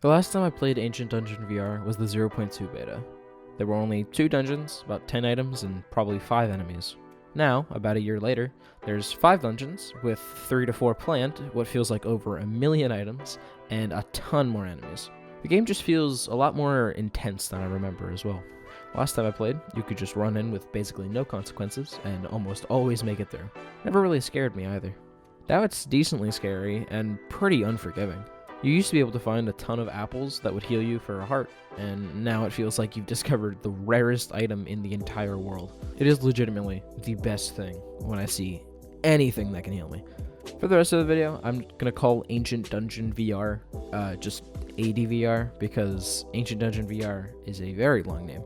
The last time I played Ancient Dungeon VR was the 0.2 beta. There were only 2 dungeons, about 10 items, and probably 5 enemies. Now, about a year later, there's 5 dungeons, with 3 to 4 planned, what feels like over a million items, and a ton more enemies. The game just feels a lot more intense than I remember as well. Last time I played, you could just run in with basically no consequences, and almost always make it through. Never really scared me either. Now it's decently scary, and pretty unforgiving. You used to be able to find a ton of apples that would heal you for a heart, and now it feels like you've discovered the rarest item in the entire world. It is legitimately the best thing when I see anything that can heal me. For the rest of the video, I'm gonna call Ancient Dungeon VR just ADVR, because Ancient Dungeon VR is a very long name.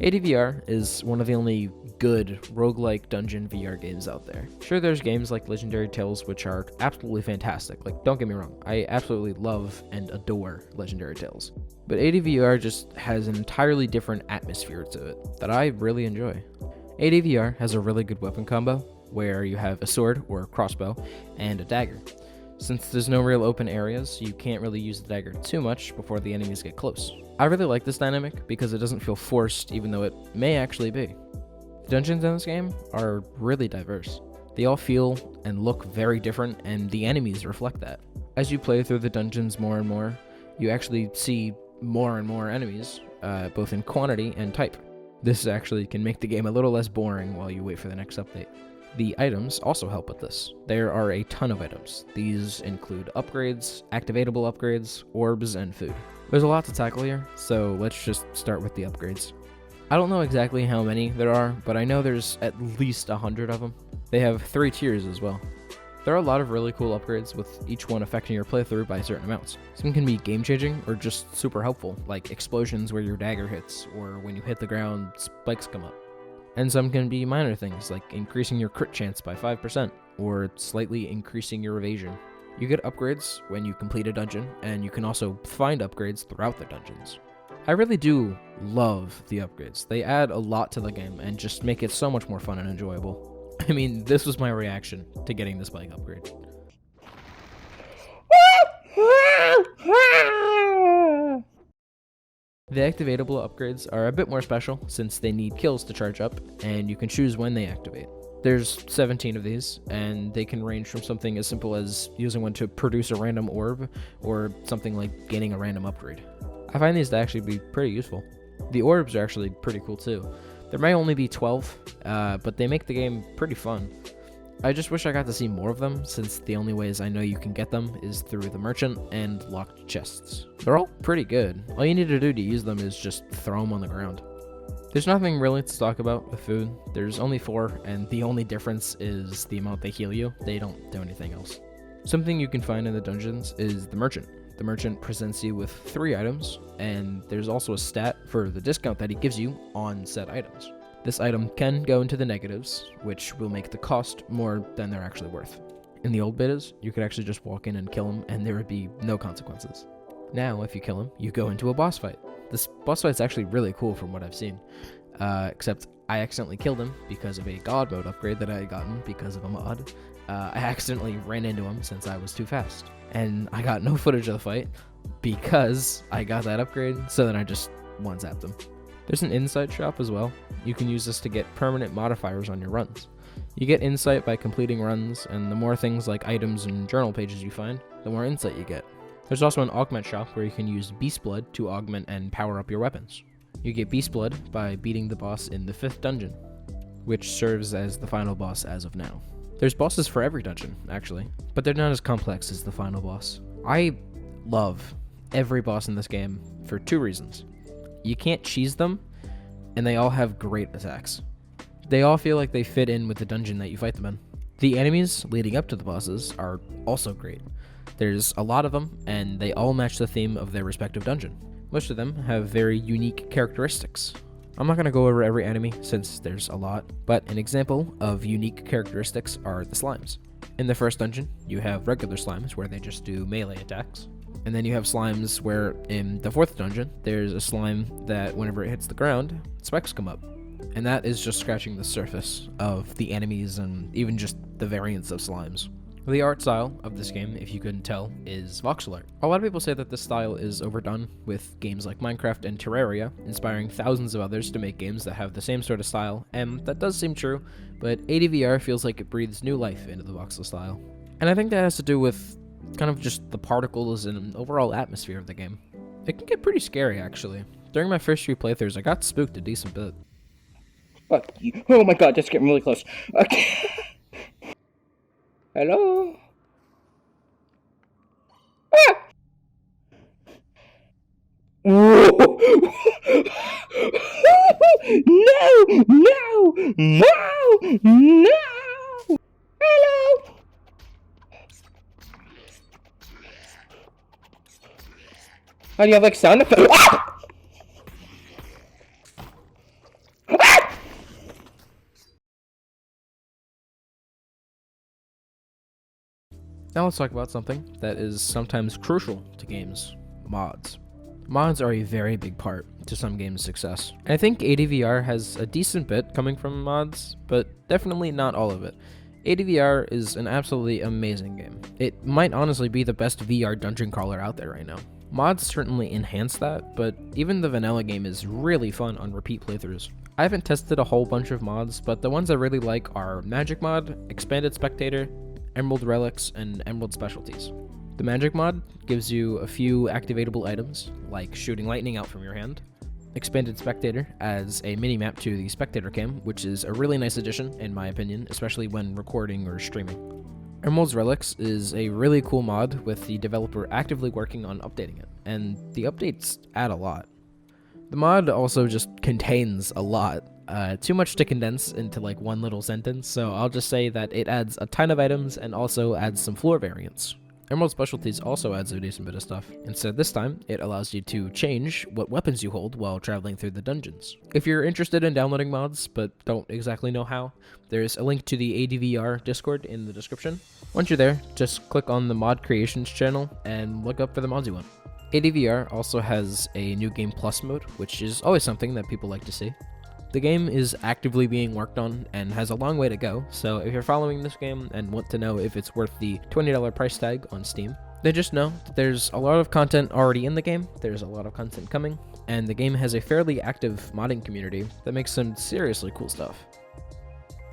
ADVR is one of the only good roguelike dungeon VR games out there. Sure, there's games like Legendary Tales which are absolutely fantastic. Like, don't get me wrong, I absolutely love and adore Legendary Tales. But ADVR just has an entirely different atmosphere to it that I really enjoy. ADVR has a really good weapon combo where you have a sword or a crossbow and a dagger. Since there's no real open areas, you can't really use the dagger too much before the enemies get close. I really like this dynamic because it doesn't feel forced, even though it may actually be. The dungeons in this game are really diverse. They all feel and look very different, and the enemies reflect that. As you play through the dungeons more and more, you actually see more and more enemies, both in quantity and type. This actually can make the game a little less boring while you wait for the next update. The items also help with this. There are a ton of items. These include upgrades, activatable upgrades, orbs, and food. There's a lot to tackle here, so let's just start with the upgrades. I don't know exactly how many there are, but I know there's at least 100 of them. They have 3 tiers as well. There are a lot of really cool upgrades, with each one affecting your playthrough by certain amounts. Some can be game-changing or just super helpful, like explosions where your dagger hits, or when you hit the ground, spikes come up. And some can be minor things, like increasing your crit chance by 5%, or slightly increasing your evasion. You get upgrades when you complete a dungeon, and you can also find upgrades throughout the dungeons. I really do love the upgrades. They add a lot to the game and just make it so much more fun and enjoyable. I mean, this was my reaction to getting this bike upgrade. The activatable upgrades are a bit more special since they need kills to charge up, and you can choose when they activate. There's 17 of these, and they can range from something as simple as using one to produce a random orb, or something like gaining a random upgrade. I find these to actually be pretty useful. The orbs are actually pretty cool too. There may only be 12, but they make the game pretty fun. I just wish I got to see more of them, since the only ways I know you can get them is through the merchant and locked chests. They're all pretty good. All you need to do to use them is just throw them on the ground. There's nothing really to talk about with food. There's only 4, and the only difference is the amount they heal you. They don't do anything else. Something you can find in the dungeons is the merchant. The merchant presents you with 3 items, and there's also a stat for the discount that he gives you on said items. This item can go into the negatives, which will make the cost more than they're actually worth. In the old betas, you could actually just walk in and kill him, and there would be no consequences. Now, if you kill him, you go into a boss fight. This boss fight's actually really cool from what I've seen, except I accidentally killed him because of a god mode upgrade that I had gotten because of a mod. I accidentally ran into him since I was too fast, and I got no footage of the fight because I got that upgrade, so then I just one-zapped him. There's an insight shop as well. You can use this to get permanent modifiers on your runs. You get insight by completing runs, and the more things like items and journal pages you find, the more insight you get. There's also an augment shop where you can use beast blood to augment and power up your weapons. You get beast blood by beating the boss in the 5th dungeon, which serves as the final boss as of now. There's bosses for every dungeon, actually, but they're not as complex as the final boss. I love every boss in this game for 2 reasons. You can't cheese them, and they all have great attacks. They all feel like they fit in with the dungeon that you fight them in. The enemies leading up to the bosses are also great. There's a lot of them, and they all match the theme of their respective dungeon. Most of them have very unique characteristics. I'm not going to go over every enemy since there's a lot, but an example of unique characteristics are the slimes. In the 1st dungeon, you have regular slimes where they just do melee attacks. And then you have slimes where in the 4th dungeon, there's a slime that whenever it hits the ground, spikes come up. And that is just scratching the surface of the enemies and even just the variants of slimes. The art style of this game, if you couldn't tell, is voxel art. A lot of people say that this style is overdone, with games like Minecraft and Terraria inspiring thousands of others to make games that have the same sort of style, and that does seem true, but ADVR feels like it breathes new life into the voxel style. And I think that has to do with kind of just the particles and overall atmosphere of the game. It can get pretty scary, actually. During my first few playthroughs, I got spooked a decent bit. Fuck you. Oh my god, that's getting really close. Okay. Hello? Ah! Whoa! No! No! No! No! Hello! How do you have like sound effects? Ah! Now let's talk about something that is sometimes crucial to games: mods. Mods are a very big part to some games' success. I think ADVR has a decent bit coming from mods, but definitely not all of it. ADVR is an absolutely amazing game. It might honestly be the best VR dungeon crawler out there right now. Mods certainly enhance that, but even the vanilla game is really fun on repeat playthroughs. I haven't tested a whole bunch of mods, but the ones I really like are Magic Mod, Expanded Spectator, Emerald Relics, and Emerald Specialties. The Magic Mod gives you a few activatable items, like shooting lightning out from your hand. Expanded Spectator adds a mini-map to the Spectator Cam, which is a really nice addition, in my opinion, especially when recording or streaming. Emerald's Relics is a really cool mod with the developer actively working on updating it, and the updates add a lot. The mod also just contains a lot. Too much to condense into like one little sentence, so I'll just say that it adds a ton of items and also adds some floor variants. Emerald Specialties also adds a decent bit of stuff. Instead, this time, it allows you to change what weapons you hold while traveling through the dungeons. If you're interested in downloading mods, but don't exactly know how, there's a link to the ADVR Discord in the description. Once you're there, just click on the Mod Creations channel and look up for the mods you want. ADVR also has a New Game Plus mode, which is always something that people like to see. The game is actively being worked on and has a long way to go, so if you're following this game and want to know if it's worth the $20 price tag on Steam, then just know that there's a lot of content already in the game, there's a lot of content coming, and the game has a fairly active modding community that makes some seriously cool stuff.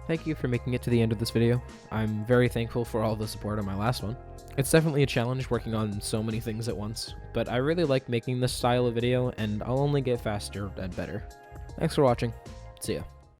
Thank you for making it to the end of this video. I'm very thankful for all the support on my last one. It's definitely a challenge working on so many things at once, but I really like making this style of video, and I'll only get faster and better. Thanks for watching. See ya.